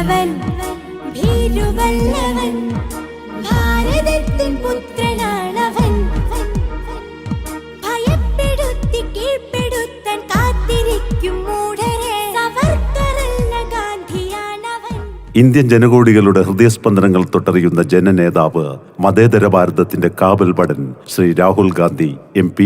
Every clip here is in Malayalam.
നല്ലവൻ ഭീരുവല്ലവൻ ഭാരതത്തിൻ പുത്രനാണവൻ ഭയപ്പെടുത്തി കീഴ്പ്പെടുത്താൻ കാത്തിരിക്കും മൂഢരെ സവർക്കറല്ല ഗാന്ധിയാണവൻ. ഇന്ത്യൻ ജനകോടികളുടെ ഹൃദയസ്പന്ദനങ്ങൾ തൊട്ടറിയുന്ന ജനനേതാവ്, മതേതര ഭാരതത്തിന്റെ കാവൽ ഭടൻ ശ്രീ രാഹുൽ ഗാന്ധി MP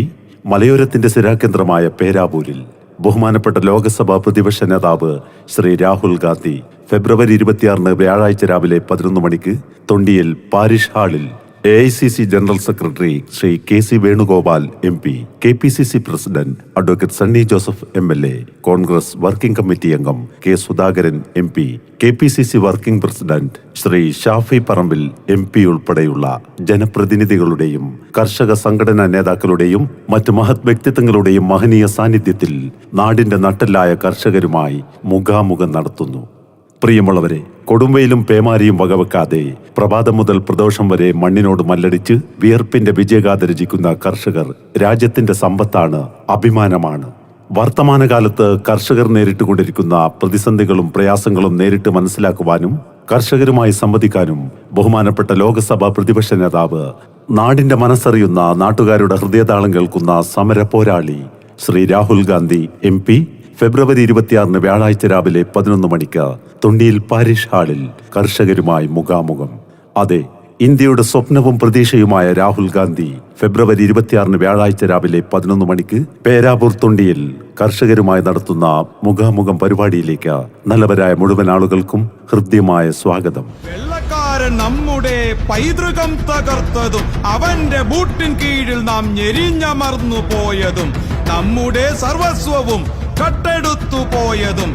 മലയോരത്തിന്റെ സ്ഥിരാകേന്ദ്രമായ പേരാവൂരിൽ. ബഹുമാനപ്പെട്ട ലോക്സഭാ പ്രതിപക്ഷ നേതാവ് ശ്രീ രാഹുൽ ഗാന്ധി ഫെബ്രുവരി 26 വ്യാഴാഴ്ച രാവിലെ 11 മണിക്ക് തൊണ്ടിയിൽ പാരിഷ് ഹാളിൽ AICC general secretary Shri KC Venugopal MP, KPCC president advocate Sunny Joseph MLA, Congress working committee അംഗം K Sudhakaran MP, KPCC working president Shri Shafi Parambil MP ഉൾപ്പെടെയുള്ള ജനപ്രതിനിധികളുടെയും കർഷക സംഘടനാ നേതാക്കളുടെയും മറ്റ് മഹത് വ്യക്തിത്വങ്ങളുടെയും മഹനീയ സാന്നിധ്യത്തിൽ നാടിന്റെ നട്ടെല്ലായ കർഷകരുമായി മുഖാമുഖം നടത്തുന്നു. പ്രിയമുള്ളവരെ, കൊടുംവെയിലും പേമാരിയും വകവെക്കാതെ പ്രഭാതം മുതൽ പ്രദോഷം വരെ മണ്ണിനോട് മല്ലടിച്ച് വിയർപ്പിന്റെ വിജയഗാഥ രചിക്കുന്ന കർഷകർ രാജ്യത്തിന്റെ സമ്പത്താണ്, അഭിമാനമാണ്. വർത്തമാനകാലത്ത് കർഷകർ നേരിട്ടുകൊണ്ടിരിക്കുന്ന പ്രതിസന്ധികളും പ്രയാസങ്ങളും നേരിട്ട് മനസ്സിലാക്കുവാനും കർഷകരുമായി സംവദിക്കാനും ബഹുമാനപ്പെട്ട ലോക്സഭാ പ്രതിപക്ഷ നേതാവ്, നാടിന്റെ മനസ്സറിയുന്ന നാട്ടുകാരുടെ ഹൃദയതാളം കേൾക്കുന്ന സമര പോരാളി ശ്രീ രാഹുൽ ഗാന്ധി MP ഫെബ്രുവരി 26 വ്യാഴാഴ്ച രാവിലെ 11 മണിക്ക് തൊണ്ടിയിൽ പാരിഷ് ഹാളിൽ കർഷകരുമായി മുഖാമുഖം. അതെ, ഇന്ത്യയുടെ സ്വപ്നവും പ്രതീക്ഷയുമായ രാഹുൽ ഗാന്ധി ഫെബ്രുവരി 26 വ്യാഴാഴ്ച രാവിലെ 11 മണിക്ക് പേരാവൂർ തൊണ്ടിയിൽ കർഷകരുമായി നടത്തുന്ന മുഖാമുഖം പരിപാടിയിലേക്ക് നല്ലവരായ മുഴുവൻ ആളുകൾക്കും ഹൃദ്യമായ സ്വാഗതം. വെള്ളക്കാരൻ നമ്മുടെ പൈതൃകം തകർത്തതും അവന്റെ ബൂട്ടിൻ കീഴിൽ നാം ഞെരിഞ്ഞമർന്നു പോയതും നമ്മുടെ സർവസ്വവും കട്ടെടുത്തു പോയതും